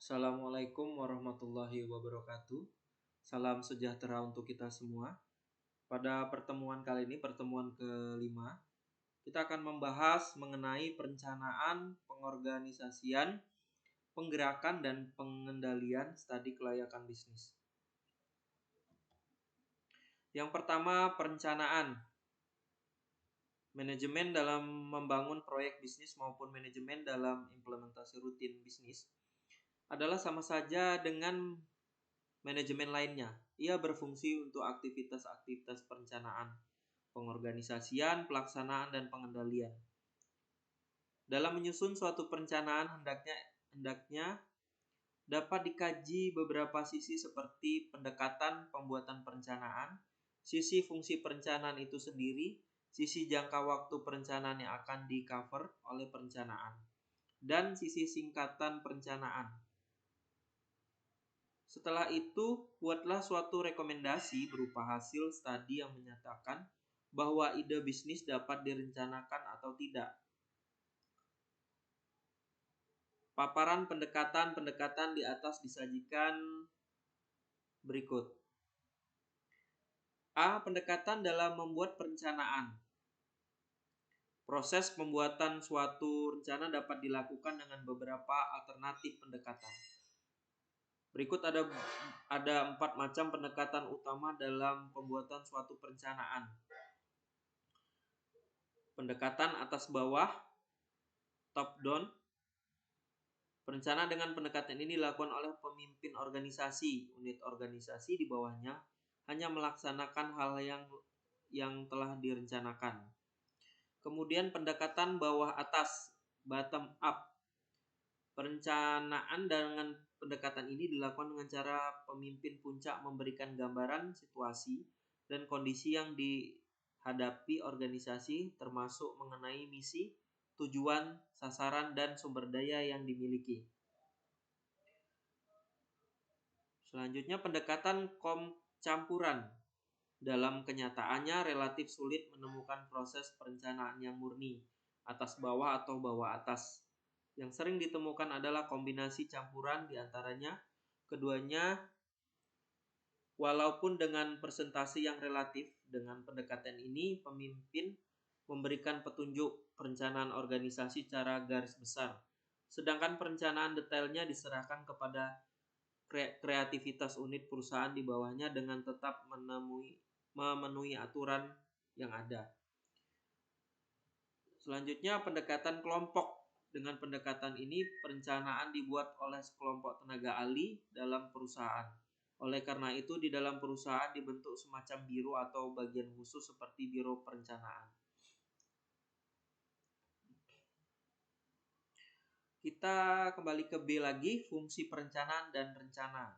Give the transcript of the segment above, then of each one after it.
Assalamualaikum warahmatullahi wabarakatuh. Salam sejahtera untuk kita semua. Pada pertemuan kali ini, pertemuan kelima, kita akan membahas mengenai perencanaan, pengorganisasian, penggerakan, dan pengendalian studi kelayakan bisnis. Yang pertama, perencanaan. Manajemen dalam membangun proyek bisnis maupun manajemen dalam implementasi rutin bisnis adalah sama saja dengan manajemen lainnya. Ia berfungsi untuk aktivitas-aktivitas perencanaan, pengorganisasian, pelaksanaan, dan pengendalian. Dalam menyusun suatu perencanaan hendaknya dapat dikaji beberapa sisi seperti pendekatan pembuatan perencanaan, sisi fungsi perencanaan itu sendiri, sisi jangka waktu perencanaan yang akan di-cover oleh perencanaan, dan sisi singkatan perencanaan. Setelah itu, buatlah suatu rekomendasi berupa hasil studi yang menyatakan bahwa ide bisnis dapat direncanakan atau tidak. Paparan pendekatan-pendekatan di atas disajikan berikut. A. Pendekatan dalam membuat perencanaan. Proses pembuatan suatu rencana dapat dilakukan dengan beberapa alternatif pendekatan. Berikut ada 4 macam pendekatan utama dalam pembuatan suatu perencanaan. Pendekatan atas bawah, top down. Perencanaan dengan pendekatan ini dilakukan oleh pemimpin organisasi. Unit organisasi di bawahnya hanya melaksanakan hal yang telah direncanakan. Kemudian pendekatan bawah atas, bottom up. Perencanaan dengan pendekatan ini dilakukan dengan cara pemimpin puncak memberikan gambaran situasi dan kondisi yang dihadapi organisasi, termasuk mengenai misi, tujuan, sasaran, dan sumber daya yang dimiliki. Selanjutnya pendekatan campuran. Dalam kenyataannya relatif sulit menemukan proses perencanaan yang murni, atas bawah atau bawah atas. Yang sering ditemukan adalah kombinasi campuran di antaranya. Keduanya, walaupun dengan presentasi yang relatif, dengan pendekatan ini pemimpin memberikan petunjuk perencanaan organisasi secara garis besar. Sedangkan perencanaan detailnya diserahkan kepada kreativitas unit perusahaan di bawahnya dengan tetap memenuhi aturan yang ada. Selanjutnya pendekatan kelompok. Dengan pendekatan ini perencanaan dibuat oleh sekelompok tenaga ahli dalam perusahaan. Oleh karena itu di dalam perusahaan dibentuk semacam biro atau bagian khusus seperti biro perencanaan. Kita kembali ke B lagi, fungsi perencanaan dan rencana.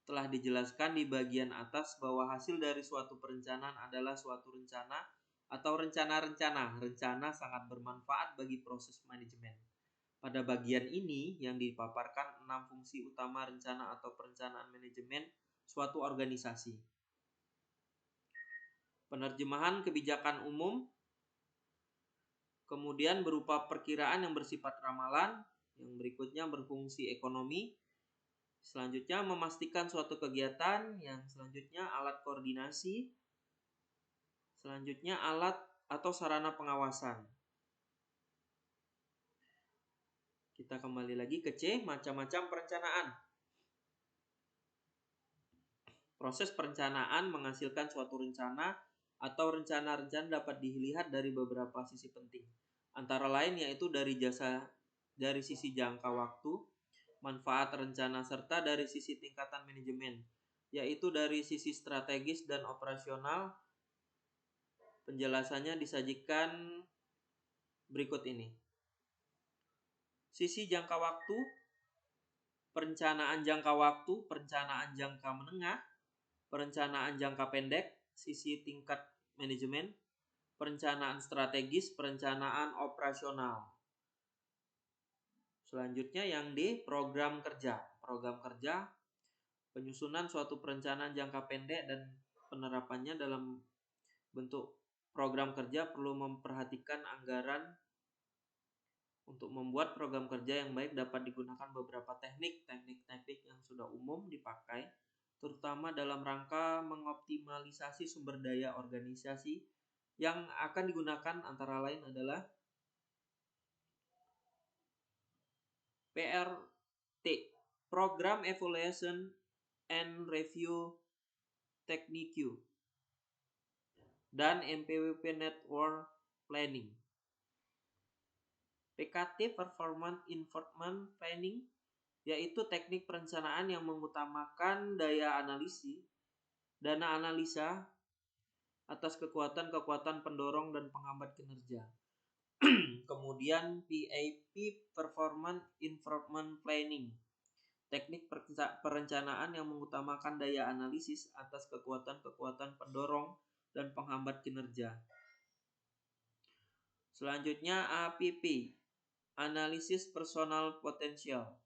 Telah dijelaskan di bagian atas bahwa hasil dari suatu perencanaan adalah suatu rencana atau rencana-rencana. Rencana sangat bermanfaat bagi proses manajemen. Pada bagian ini yang dipaparkan 6 fungsi utama rencana atau perencanaan manajemen suatu organisasi. Penerjemahan kebijakan umum, kemudian berupa perkiraan yang bersifat ramalan, yang berikutnya berfungsi ekonomi, selanjutnya memastikan suatu kegiatan, yang selanjutnya alat koordinasi, selanjutnya alat atau sarana pengawasan. Kita kembali lagi ke C, macam-macam perencanaan. Proses perencanaan menghasilkan suatu rencana atau rencana-rencana dapat dilihat dari beberapa sisi penting. Antara lain yaitu dari sisi jangka waktu, manfaat rencana, serta dari sisi tingkatan manajemen, yaitu dari sisi strategis dan operasional. Penjelasannya disajikan berikut ini. Sisi jangka waktu, perencanaan jangka waktu, perencanaan jangka menengah, perencanaan jangka pendek, sisi tingkat manajemen, perencanaan strategis, perencanaan operasional. Selanjutnya yang D, program kerja. Program kerja, penyusunan suatu perencanaan jangka pendek dan penerapannya dalam bentuk program kerja perlu memperhatikan anggaran Untuk membuat program kerja yang baik dapat digunakan beberapa teknik yang sudah umum dipakai, terutama dalam rangka mengoptimalisasi sumber daya organisasi. Yang akan digunakan antara lain adalah PRT, Program Evaluation and Review Technique, dan MPWP Network Planning. PKT, Performance Improvement Planning, yaitu teknik perencanaan yang mengutamakan dana analisa atas kekuatan-kekuatan pendorong dan penghambat kinerja. Kemudian PAP, Performance Improvement Planning, teknik perencanaan yang mengutamakan daya analisis atas kekuatan-kekuatan pendorong dan penghambat kinerja. Selanjutnya APP, Analisis Personal Potential,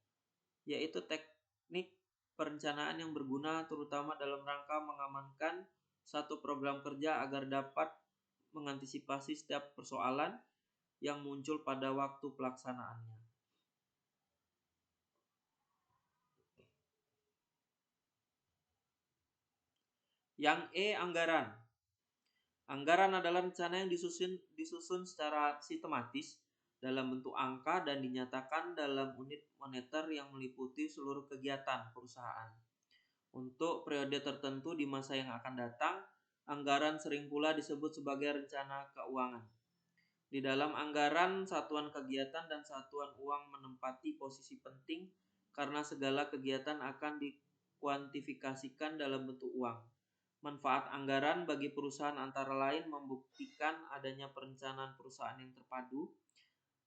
yaitu teknik perencanaan yang berguna terutama dalam rangka mengamankan satu program kerja agar dapat mengantisipasi setiap persoalan yang muncul pada waktu pelaksanaannya. Yang anggaran. Anggaran adalah rencana yang disusun secara sistematis dalam bentuk angka dan dinyatakan dalam unit moneter yang meliputi seluruh kegiatan perusahaan. Untuk periode tertentu di masa yang akan datang, anggaran sering pula disebut sebagai rencana keuangan. Di dalam anggaran, satuan kegiatan dan satuan uang menempati posisi penting karena segala kegiatan akan dikuantifikasikan dalam bentuk uang. Manfaat anggaran bagi perusahaan antara lain membuktikan adanya perencanaan perusahaan yang terpadu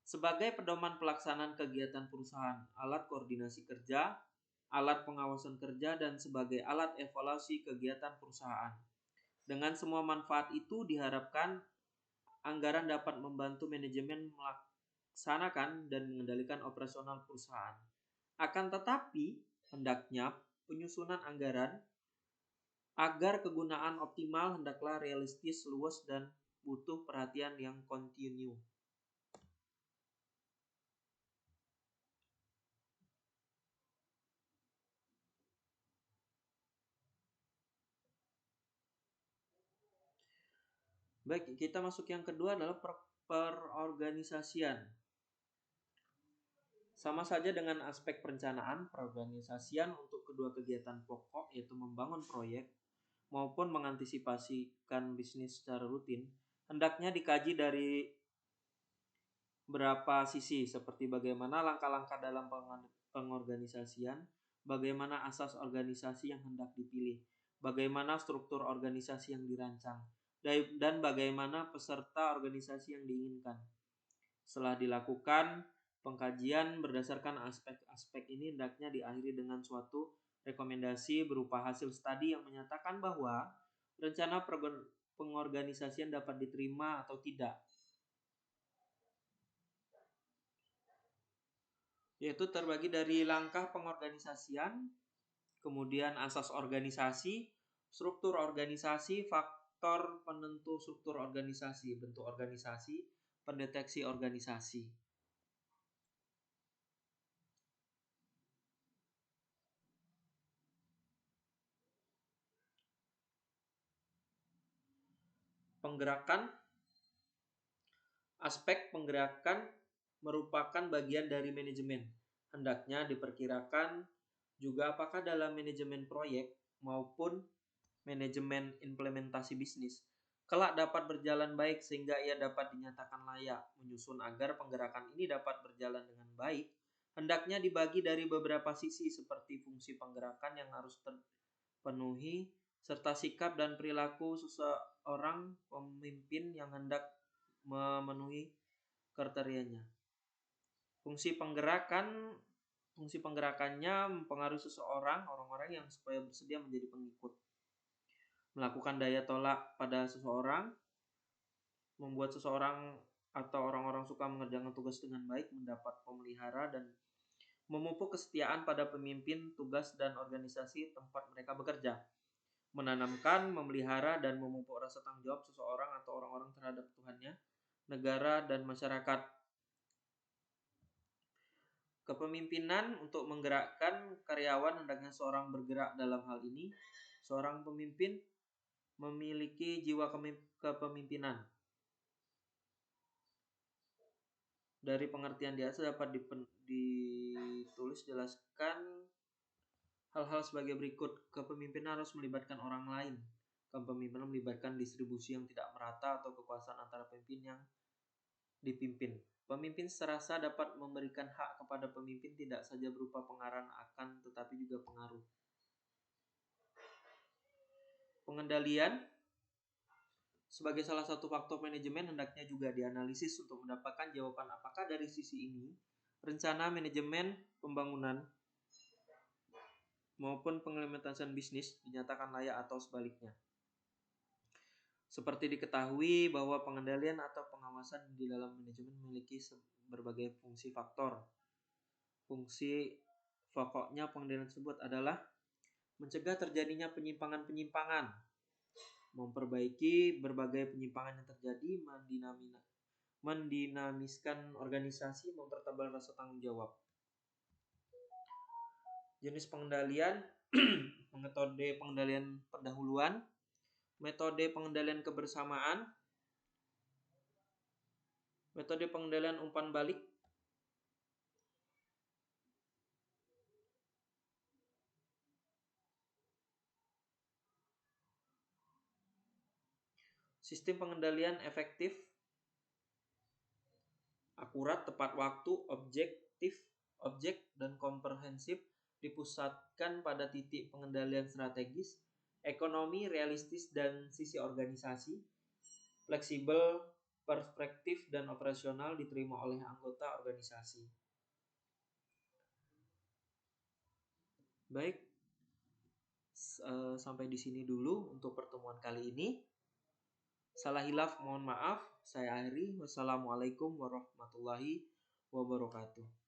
sebagai pedoman pelaksanaan kegiatan perusahaan, alat koordinasi kerja, alat pengawasan kerja, dan sebagai alat evaluasi kegiatan perusahaan. Dengan semua manfaat itu diharapkan anggaran dapat membantu manajemen melaksanakan dan mengendalikan operasional perusahaan. Akan tetapi, hendaknya penyusunan anggaran agar kegunaan optimal hendaklah realistis, luas, dan butuh perhatian yang kontinu. Baik, kita masuk yang kedua adalah perorganisasian. Sama saja dengan aspek perencanaan, perorganisasian untuk kedua kegiatan pokok yaitu membangun proyek maupun mengantisipasikan bisnis secara rutin, hendaknya dikaji dari beberapa sisi seperti bagaimana langkah-langkah dalam pengorganisasian, bagaimana asas organisasi yang hendak dipilih, bagaimana struktur organisasi yang dirancang, dan bagaimana peserta organisasi yang diinginkan. Setelah dilakukan pengkajian berdasarkan aspek-aspek ini, hendaknya diakhiri dengan suatu rekomendasi berupa hasil studi yang menyatakan bahwa rencana pengorganisasian dapat diterima atau tidak, yaitu terbagi dari langkah pengorganisasian, kemudian asas organisasi, struktur organisasi, faktor penentu struktur organisasi, bentuk organisasi, pendeteksi organisasi. Penggerakan. Aspek penggerakan merupakan bagian dari manajemen. Hendaknya diperkirakan juga apakah dalam manajemen proyek maupun manajemen implementasi bisnis kelak dapat berjalan baik sehingga ia dapat dinyatakan layak. Menyusun agar penggerakan ini dapat berjalan dengan baik, hendaknya dibagi dari beberapa sisi seperti fungsi penggerakan yang harus terpenuhi serta sikap dan perilaku seseorang pemimpin yang hendak memenuhi kriterianya. Fungsi penggerakannya mempengaruhi orang-orang yang supaya bersedia menjadi pengikut. Melakukan daya tolak pada seseorang, membuat seseorang atau orang-orang suka mengerjakan tugas dengan baik, mendapat pemelihara dan memupuk kesetiaan pada pemimpin, tugas, dan organisasi tempat mereka bekerja. Menanamkan, memelihara, dan memupuk rasa tanggung jawab seseorang atau orang-orang terhadap Tuhannya, negara, dan masyarakat. Kepemimpinan untuk menggerakkan karyawan, hendaknya seorang bergerak dalam hal ini. Seorang pemimpin memiliki jiwa kepemimpinan. Dari pengertian di atas dapat ditulis jelaskan hal-hal sebagai berikut. Kepemimpinan harus melibatkan orang lain. Kepemimpinan melibatkan distribusi yang tidak merata atau kekuasaan antara pemimpin yang dipimpin. Pemimpin serasa dapat memberikan hak kepada pemimpin tidak saja berupa pengarahan akan tetapi juga pengaruh. Pengendalian sebagai salah satu faktor manajemen hendaknya juga dianalisis untuk mendapatkan jawaban apakah dari sisi ini rencana manajemen pembangunan maupun pengimplementasian bisnis dinyatakan layak atau sebaliknya. Seperti diketahui bahwa pengendalian atau pengawasan di dalam manajemen memiliki berbagai fungsi faktor. Fungsi pokoknya pengendalian tersebut adalah mencegah terjadinya penyimpangan-penyimpangan, memperbaiki berbagai penyimpangan yang terjadi, mendinamiskan organisasi, mempertebal rasa tanggung jawab. Jenis pengendalian, metode pengendalian pendahuluan, metode pengendalian kebersamaan, metode pengendalian umpan balik, sistem pengendalian efektif, akurat, tepat waktu, objek dan komprehensif, dipusatkan pada titik pengendalian strategis, ekonomi, realistis dan sisi organisasi, fleksibel, perspektif dan operasional, diterima oleh anggota organisasi. Baik, sampai di sini dulu untuk pertemuan kali ini. Salah hilaf mohon maaf. Saya akhiri. Wassalamualaikum warahmatullahi wabarakatuh.